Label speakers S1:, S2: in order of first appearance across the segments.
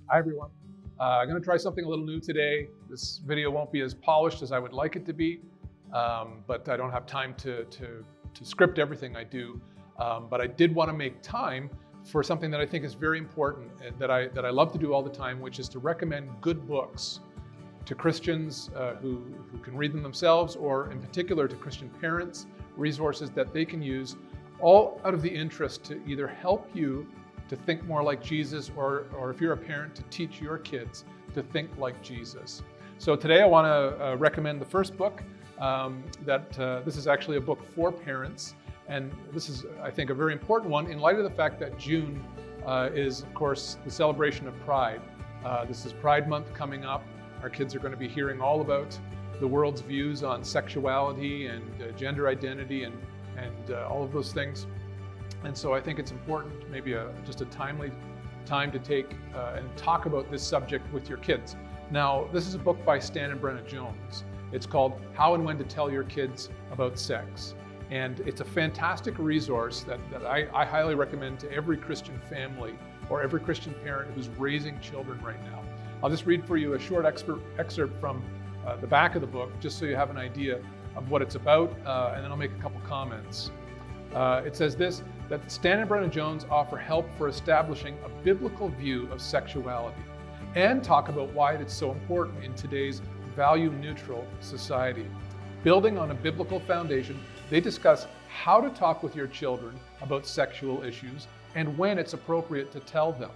S1: Hi everyone. I'm going to try something a little new today. This video won't be as polished as I would like it to be, but I don't have time to script everything I do. But I did want to make time for something that I think is very important and that I love to do all the time, which is to recommend good books to Christians who can read them themselves, or in particular to Christian parents, resources that they can use, all out of the interest to either help you to think more like Jesus, or if you're a parent, to teach your kids to think like Jesus. So today I want to recommend the first book. This is actually a book for parents, and this is, I think, a very important one in light of the fact that June is, of course, the celebration of Pride. This is Pride Month coming up. Our kids are going to be hearing all about the world's views on sexuality and gender identity and all of those things. And so I think it's important, maybe just a timely time to take and talk about this subject with your kids. Now, this is a book by Stan and Brenna Jones. It's called How and When to Tell Your Kids About Sex. And it's a fantastic resource that I highly recommend to every Christian family or every Christian parent who's raising children right now. I'll just read for you a short excerpt from the back of the book, just so you have an idea of what it's about, and then I'll make a couple comments. It says this, that Stan and Brenna Jones offer help for establishing a biblical view of sexuality and talk about why it's so important in today's value-neutral society. Building on a biblical foundation, they discuss how to talk with your children about sexual issues and when it's appropriate to tell them.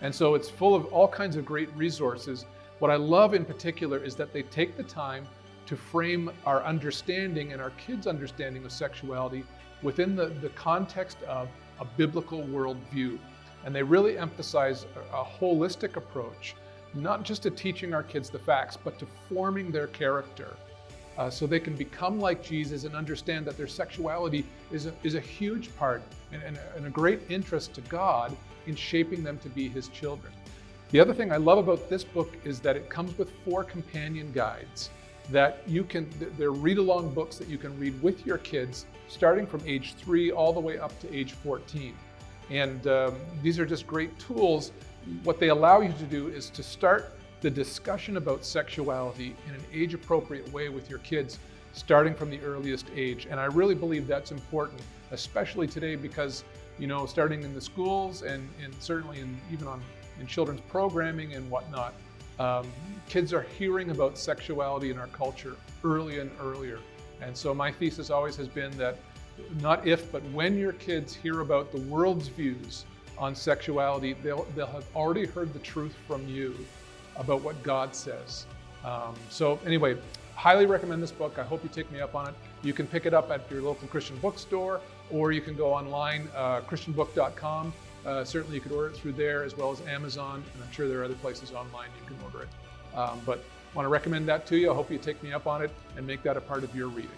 S1: And so it's full of all kinds of great resources. What I love in particular is that they take the time to frame our understanding and our kids' understanding of sexuality within the context of a biblical worldview. And they really emphasize a holistic approach, not just to teaching our kids the facts, but to forming their character so they can become like Jesus and understand that their sexuality is a huge part and a great interest to God in shaping them to be His children. The other thing I love about this book is that it comes with 4 companion guides that they're read-along books that you can read with your kids starting from age 3 all the way up to age 14. And these are just great tools. What they allow you to do is to start the discussion about sexuality in an age-appropriate way with your kids, starting from the earliest age. And I really believe that's important, especially today, because, you know, starting in the schools and certainly even in children's programming and whatnot, kids are hearing about sexuality in our culture early and earlier. And so my thesis always has been that not if, but when your kids hear about the world's views on sexuality, they'll have already heard the truth from you about what God says. So anyway, highly recommend this book. I hope you take me up on it. You can pick it up at your local Christian bookstore, or you can go online, christianbook.com. Certainly you could order it through there, as well as Amazon, and I'm sure there are other places online you can order it. But I want to recommend that to you. I hope you take me up on it and make that a part of your reading.